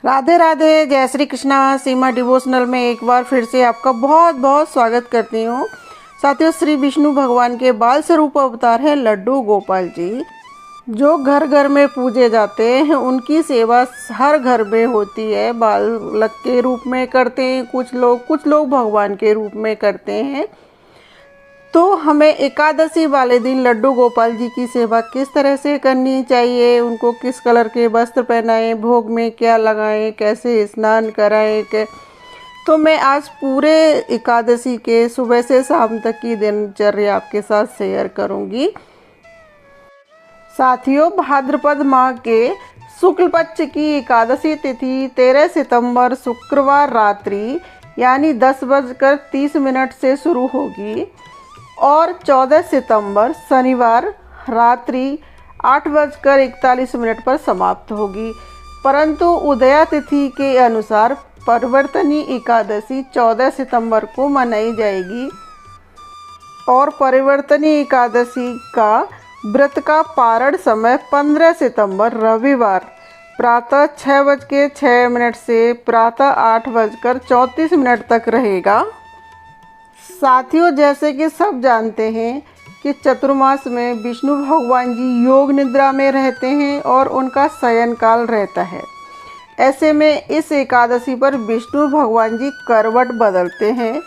राधे राधे, जय श्री कृष्णा। सीमा डिवोशनल में एक बार फिर से आपका बहुत बहुत स्वागत करती हूँ। साथियों, श्री विष्णु भगवान के बाल स्वरूप अवतार है लड्डू गोपाल जी, जो घर घर में पूजे जाते हैं। उनकी सेवा हर घर में होती है। बालक के रूप में करते हैं कुछ लोग भगवान के रूप में करते हैं। तो हमें एकादशी वाले दिन लड्डू गोपाल जी की सेवा किस तरह से करनी चाहिए, उनको किस कलर के वस्त्र पहनाएं, भोग में क्या लगाएं, कैसे स्नान कराएं, तो मैं आज पूरे एकादशी के सुबह से शाम तक की दिनचर्या आपके साथ शेयर करूंगी। साथियों, भाद्रपद माह के शुक्ल पक्ष की एकादशी तिथि 13 सितंबर शुक्रवार रात्रि यानी 10:30 से शुरू होगी और 14 सितंबर शनिवार रात्रि 8:41 पर समाप्त होगी। परंतु उदया तिथि के अनुसार परिवर्तनी एकादशी 14 सितंबर को मनाई जाएगी और परिवर्तनी एकादशी का व्रत का पारण समय 15 सितंबर रविवार प्रातः 6:06 से प्रातः 8:34 तक रहेगा। साथियों, जैसे कि सब जानते हैं कि चतुर्मास में विष्णु भगवान जी योग निद्रा में रहते हैं और उनका शयन काल रहता है। ऐसे में इस एकादशी पर विष्णु भगवान जी करवट बदलते हैं,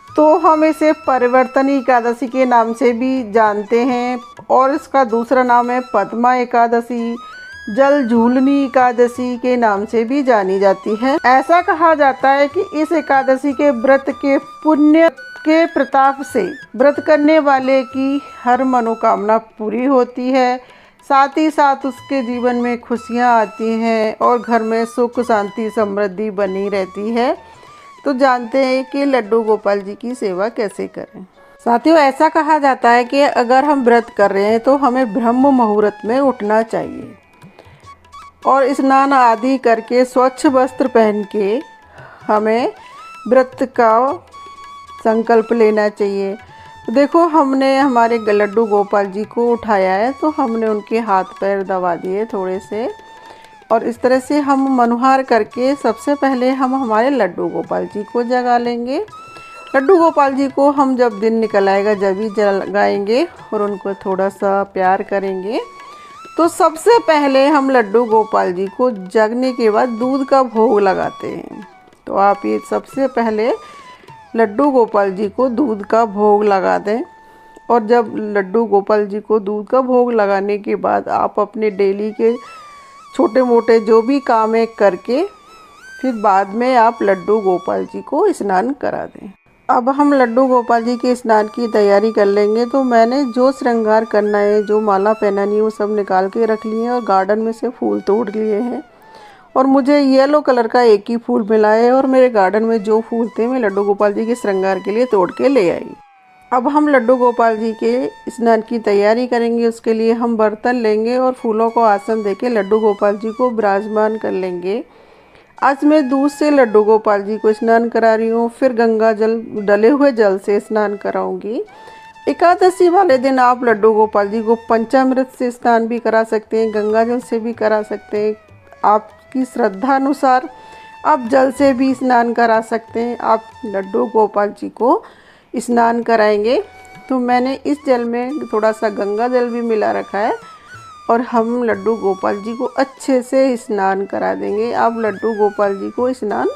तो हम इसे परिवर्तनी एकादशी के नाम से भी जानते हैं और इसका दूसरा नाम है पद्मा एकादशी, जल झूलनी एकादशी के नाम से भी जानी जाती है। ऐसा कहा जाता है कि इस एकादशी के व्रत के पुण्य के प्रताप से व्रत करने वाले की हर मनोकामना पूरी होती है, साथ ही साथ उसके जीवन में खुशियां आती हैं और घर में सुख शांति समृद्धि बनी रहती है। तो जानते हैं कि लड्डू गोपाल जी की सेवा कैसे करें। साथियों, ऐसा कहा जाता है कि अगर हम व्रत कर रहे हैं तो हमें ब्रह्म मुहूर्त में उठना चाहिए और स्नान आदि करके स्वच्छ वस्त्र पहन के हमें व्रत का संकल्प लेना चाहिए। तो देखो, हमने हमारे लड्डू गोपाल जी को उठाया है, तो हमने उनके हाथ पैर दबा दिए थोड़े से और इस तरह से हम मनुहार करके सबसे पहले हम हमारे लड्डू गोपाल जी को जगा लेंगे। लड्डू गोपाल जी को हम जब दिन निकल आएगा जब ही जगाएंगे और उनको थोड़ा सा प्यार करेंगे। तो सबसे पहले हम लड्डू गोपाल जी को जगने के बाद दूध का भोग लगाते हैं। तो आप ये सबसे पहले लड्डू गोपाल जी को दूध का भोग लगा दें और जब लड्डू गोपाल जी को दूध का भोग लगाने के बाद आप अपने डेली के छोटे मोटे जो भी काम है करके फिर बाद में आप लड्डू गोपाल जी को स्नान करा दें। अब हम लड्डू गोपाल जी के स्नान की तैयारी कर लेंगे। तो मैंने जो श्रृंगार करना है, जो माला पहनानी है, वो सब निकाल के रख लिए हैं और गार्डन में से फूल तोड़ लिए हैं और मुझे येलो कलर का एक ही फूल मिला है और मेरे गार्डन में जो फूल थे मैं लड्डू गोपाल जी के श्रृंगार के लिए तोड़ के ले आई। अब हम लड्डू गोपाल जी के स्नान की तैयारी करेंगे। उसके लिए हम बर्तन लेंगे और फूलों को आसन देके लड्डू गोपाल जी को विराजमान कर लेंगे। आज मैं दूध से लड्डू गोपाल जी को स्नान करा रही हूँ, फिर गंगा जल डले हुए जल से स्नान कराऊंगी। एकादशी वाले दिन आप लड्डू गोपाल जी को पंचामृत से स्नान भी करा सकते हैं, गंगा जल से भी करा सकते हैं। आपकी श्रद्धा अनुसार आप जल से भी स्नान करा सकते हैं। आप लड्डू गोपाल जी को स्नान कराएंगे। तो मैंने इस जल में थोड़ा सा गंगा जल भी मिला रखा है और हम लड्डू गोपाल जी को अच्छे से स्नान करा देंगे। आप लड्डू गोपाल जी को स्नान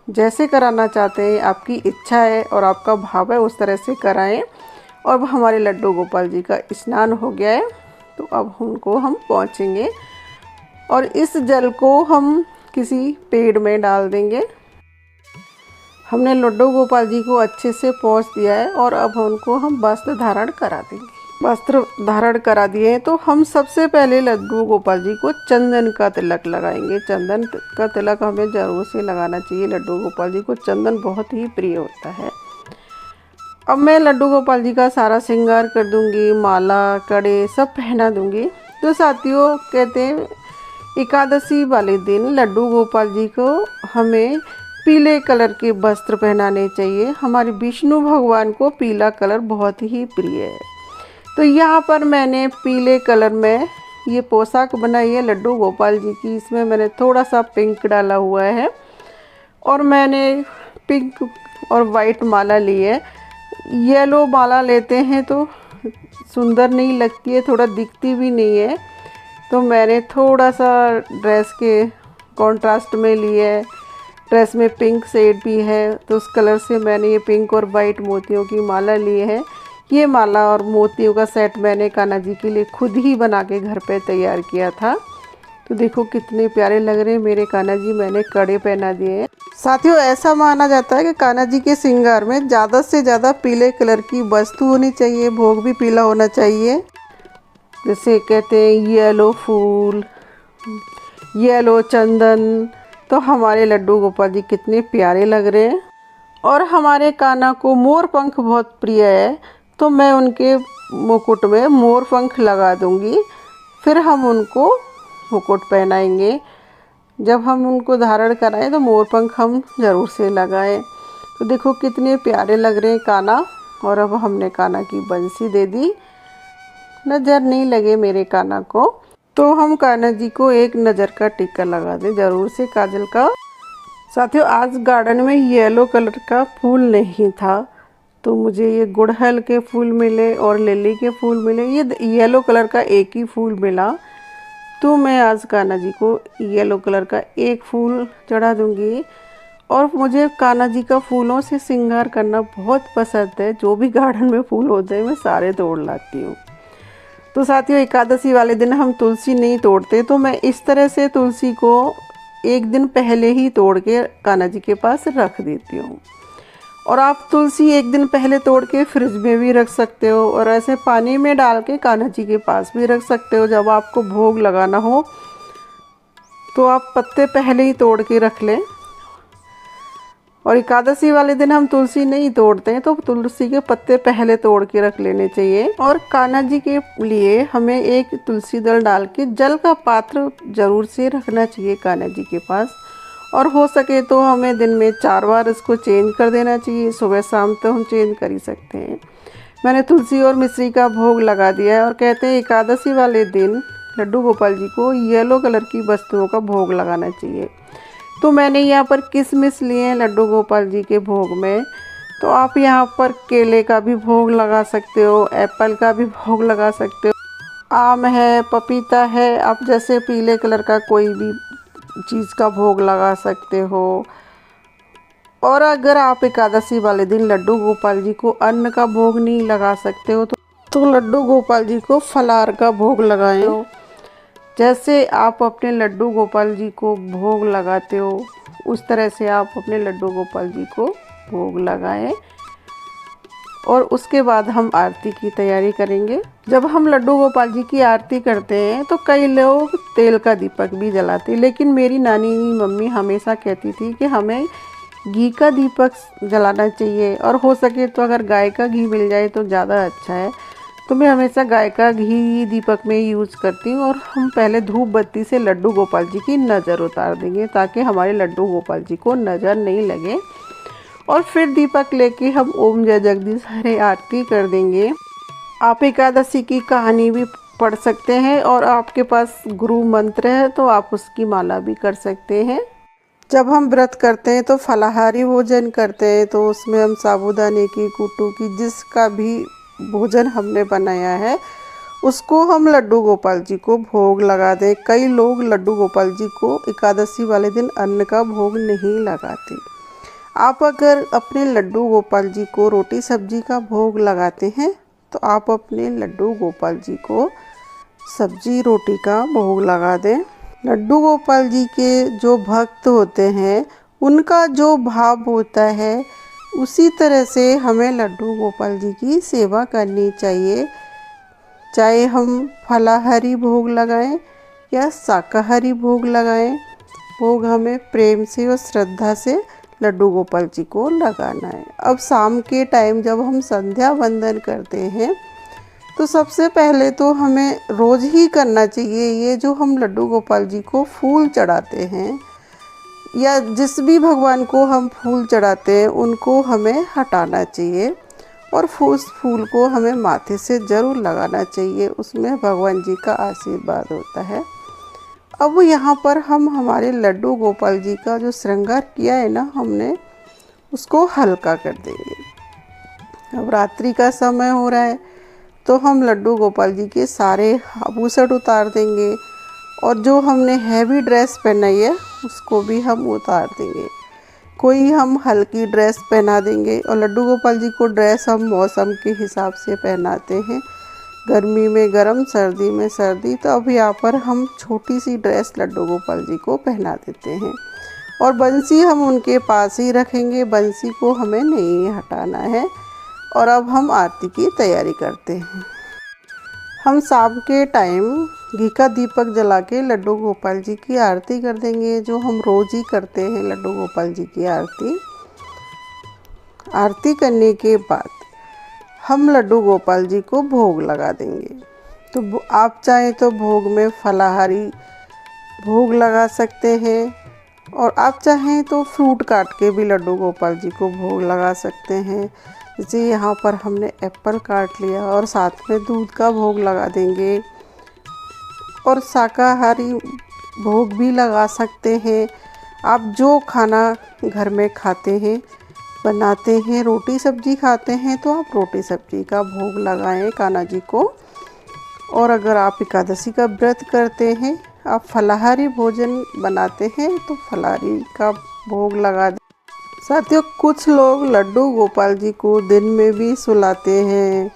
जैसे कराना चाहते हैं, आपकी इच्छा है और आपका भाव है, उस तरह से कराएं। और अब हमारे लड्डू गोपाल जी का स्नान हो गया है, तो अब उनको हम पोंछेंगे और इस जल को हम किसी पेड़ में डाल देंगे। हमने लड्डू गोपाल जी को अच्छे से पोंछ दिया है और अब उनको हम वस्त्र धारण करा देंगे। वस्त्र धारण करा दिए हैं तो हम सबसे पहले लड्डू गोपाल जी को चंदन का तिलक लगाएंगे। चंदन का तिलक हमें ज़रूर से लगाना चाहिए। लड्डू गोपाल जी को चंदन बहुत ही प्रिय होता है। अब मैं लड्डू गोपाल जी का सारा श्रृंगार कर दूंगी, माला कड़े सब पहना दूंगी। तो साथियों, कहते हैं एकादशी वाले दिन लड्डू गोपाल जी को हमें पीले कलर के वस्त्र पहनाने चाहिए। हमारे विष्णु भगवान को पीला कलर बहुत ही प्रिय है। तो यहाँ पर मैंने पीले कलर में ये पोशाक बनाई है लड्डू गोपाल जी की। इसमें मैंने थोड़ा सा पिंक डाला हुआ है और मैंने पिंक और वाइट माला ली है। येलो माला लेते हैं तो सुंदर नहीं लगती है, थोड़ा दिखती भी नहीं है, तो मैंने थोड़ा सा ड्रेस के कॉन्ट्रास्ट में ली है। ड्रेस में पिंक शेड भी है तो उस कलर से मैंने ये पिंक और वाइट मोतियों की माला ली है। ये माला और मोतियों का सेट मैंने कान्हा जी के लिए खुद ही बना के घर पे तैयार किया था। तो देखो कितने प्यारे लग रहे हैं मेरे कान्हा जी। मैंने कड़े पहना दिए हैं। साथियों, ऐसा माना जाता है कि कान्हा जी के श्रृंगार में ज़्यादा से ज़्यादा पीले कलर की वस्तु होनी चाहिए, भोग भी पीला होना चाहिए। जैसे कहते हैं येलो फूल, येलो चंदन। तो हमारे लड्डू गोपाल जी कितने प्यारे लग रहे हैं। और हमारे कान्हा को मोर पंख बहुत प्रिय है, तो मैं उनके मुकुट में मोर पंख लगा दूंगी। फिर हम उनको मुकुट पहनाएंगे। जब हम उनको धारण कराएं तो मोर पंख हम ज़रूर से लगाएं। तो देखो कितने प्यारे लग रहे हैं कान्हा। और अब हमने कान्हा की बंसी दे दी। नज़र नहीं लगे मेरे कान्हा को, तो हम कान्हा जी को एक नज़र का टिक्का लगा दें ज़रूर से, काजल का। साथियों, आज गार्डन में येलो कलर का फूल नहीं था, तो मुझे ये गुड़हल के फूल मिले और लिली के फूल मिले। ये येलो कलर का एक ही फूल मिला, तो मैं आज कान्हा जी को येलो कलर का एक फूल चढ़ा दूंगी। और मुझे कान्हा जी का फूलों से श्रृंगार करना बहुत पसंद है। जो भी गार्डन में फूल होते हैं मैं सारे तोड़ लाती हूँ। तो साथियों, एकादशी वाले दिन हम तुलसी नहीं तोड़ते, तो मैं इस तरह से तुलसी को एक दिन पहले ही तोड़ के कान्हा जी के पास रख देती हूँ। और आप तुलसी एक दिन पहले तोड़ के फ्रिज में भी रख सकते हो और ऐसे पानी में डाल के कान्हा जी के पास भी रख सकते हो। जब आपको भोग लगाना हो तो आप पत्ते पहले ही तोड़ के रख लें। और एकादशी वाले दिन हम तुलसी नहीं तोड़ते हैं, तो तुलसी के पत्ते पहले तोड़ के रख लेने चाहिए। और कान्हा जी के लिए हमें एक तुलसी दल डाल के जल का पात्र ज़रूर से रखना चाहिए कान्हा जी के पास। और हो सके तो हमें दिन में 4 बार इसको चेंज कर देना चाहिए। सुबह शाम तो हम चेंज कर ही सकते हैं। मैंने तुलसी और मिश्री का भोग लगा दिया है। और कहते हैं एकादशी वाले दिन लड्डू गोपाल जी को येलो कलर की वस्तुओं का भोग लगाना चाहिए। तो मैंने यहाँ पर किशमिश लिए हैं लड्डू गोपाल जी के भोग में। तो आप यहाँ पर केले का भी भोग लगा सकते हो, एप्पल का भी भोग लगा सकते हो, आम है, पपीता है। आप जैसे पीले कलर का कोई भी चीज़ का भोग लगा सकते हो। और अगर आप एकादशी वाले दिन लड्डू गोपाल जी को अन्न का भोग नहीं लगा सकते हो तो लड्डू गोपाल जी को फलाहार का भोग लगाएं। जैसे आप अपने लड्डू गोपाल जी को भोग लगाते हो उस तरह से आप अपने लड्डू गोपाल जी को भोग लगाएं। और उसके बाद हम आरती की तैयारी करेंगे। जब हम लड्डू गोपाल जी की आरती करते हैं तो कई लोग तेल का दीपक भी जलाते हैं, लेकिन मेरी नानी मम्मी हमेशा कहती थी कि हमें घी का दीपक जलाना चाहिए। और हो सके तो अगर गाय का घी मिल जाए तो ज़्यादा अच्छा है। तो मैं हमेशा गाय का घी दीपक में यूज़ करती हूँ। और हम पहले धूप बत्ती से लड्डू गोपाल जी की नज़र उतार देंगे ताकि हमारे लड्डू गोपाल जी को नज़र नहीं लगे। और फिर दीपक लेके हम ओम जय जगदीश हरे आरती कर देंगे। आप एकादशी की कहानी भी पढ़ सकते हैं और आपके पास गुरु मंत्र है तो आप उसकी माला भी कर सकते हैं। जब हम व्रत करते हैं तो फलाहारी भोजन करते हैं, तो उसमें हम साबूदाने की, कुट्टू की, जिसका भी भोजन हमने बनाया है उसको हम लड्डू गोपाल जी को भोग लगा दें। कई लोग लड्डू गोपाल जी को एकादशी वाले दिन अन्न का भोग नहीं लगाते। आप अगर अपने लड्डू गोपाल जी को रोटी सब्जी का भोग लगाते हैं तो आप अपने लड्डू गोपाल जी को सब्जी रोटी का भोग लगा दें। लड्डू गोपाल जी के जो भक्त होते हैं उनका जो भाव होता है उसी तरह से हमें लड्डू गोपाल जी की सेवा करनी चाहिए। चाहे हम फलाहारी भोग लगाएं या शाकाहारी भोग लगाएं, भोग हमें प्रेम से और श्रद्धा से लड्डू गोपाल जी को लगाना है। अब शाम के टाइम जब हम संध्या वंदन करते हैं तो सबसे पहले तो हमें रोज़ ही करना चाहिए ये जो हम लड्डू गोपाल जी को फूल चढ़ाते हैं या जिस भी भगवान को हम फूल चढ़ाते हैं उनको हमें हटाना चाहिए। और उस फूल को हमें माथे से ज़रूर लगाना चाहिए, उसमें भगवान जी का आशीर्वाद होता है। अब यहाँ पर हम हमारे लड्डू गोपाल जी का जो श्रृंगार किया है ना हमने, उसको हल्का कर देंगे। अब रात्रि का समय हो रहा है तो हम लड्डू गोपाल जी के सारे आभूषण उतार देंगे और जो हमने हैवी ड्रेस पहनाई है उसको भी हम उतार देंगे। कोई हम हल्की ड्रेस पहना देंगे और लड्डू गोपाल जी को ड्रेस हम मौसम के हिसाब से पहनाते हैं, गर्मी में गर्म, सर्दी में सर्दी। तो अब यहाँ पर हम छोटी सी ड्रेस लड्डू गोपाल जी को पहना देते हैं और बंसी हम उनके पास ही रखेंगे, बंसी को हमें नहीं हटाना है। और अब हम आरती की तैयारी करते हैं। हम शाम के टाइम घी का दीपक जला के लड्डू गोपाल जी की आरती कर देंगे, जो हम रोज़ ही करते हैं लड्डू गोपाल जी की आरती। आरती करने के बाद हम लड्डू गोपाल जी को भोग लगा देंगे। तो आप चाहें तो भोग में फलाहारी भोग लगा सकते हैं और आप चाहें तो फ्रूट काट के भी लड्डू गोपाल जी को भोग लगा सकते हैं। जैसे यहाँ पर हमने एप्पल काट लिया और साथ में दूध का भोग लगा देंगे और शाकाहारी भोग भी लगा सकते हैं। आप जो खाना घर में खाते हैं, बनाते हैं, रोटी सब्जी खाते हैं तो आप रोटी सब्जी का भोग लगाएं कान्हा जी को। और अगर आप एकादशी का व्रत करते हैं, आप फलाहारी भोजन बनाते हैं तो फलाहारी का भोग लगा दें। साथियों, कुछ लोग लड्डू गोपाल जी को दिन में भी सुलाते हैं,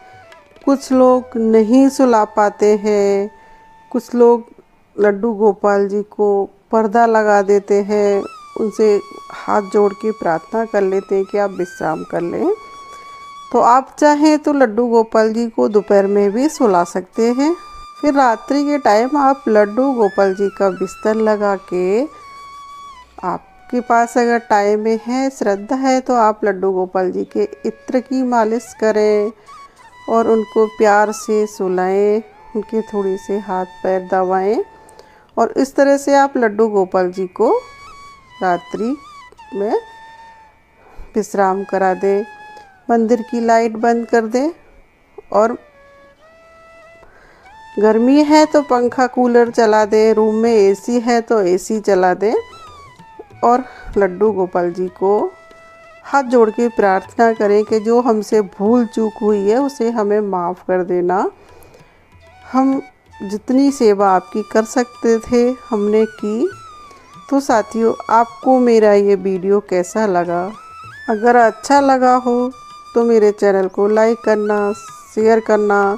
कुछ लोग नहीं सुला पाते हैं, कुछ लोग लड्डू गोपाल जी को पर्दा लगा देते हैं, उनसे हाथ जोड़ के प्रार्थना कर लेते हैं कि आप विश्राम कर लें। तो आप चाहें तो लड्डू गोपाल जी को दोपहर में भी सुला सकते हैं। फिर रात्रि के टाइम आप लड्डू गोपाल जी का बिस्तर लगा के, आपके पास अगर टाइम है, श्रद्धा है, तो आप लड्डू गोपाल जी के इत्र की मालिश करें और उनको प्यार से सुलाएं, उनके थोड़ी से हाथ पैर दबाएं और इस तरह से आप लड्डू गोपाल जी को रात्रि में विश्राम करा दें। मंदिर की लाइट बंद कर दें और गर्मी है तो पंखा कूलर चला दें, रूम में एसी है तो एसी चला दें और लड्डू गोपाल जी को हाथ जोड़ के प्रार्थना करें कि जो हमसे भूल चूक हुई है उसे हमें माफ़ कर देना। हम जितनी सेवा आपकी कर सकते थे हमने की। तो साथियों, आपको मेरा ये वीडियो कैसा लगा? अगर अच्छा लगा हो तो मेरे चैनल को लाइक करना, शेयर करना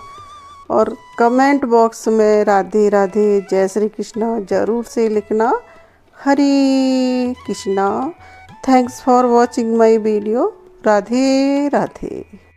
और कमेंट बॉक्स में राधे राधे जय श्री कृष्णा ज़रूर से लिखना। Hare Krishna. Thanks for watching my video. Radhe Radhe.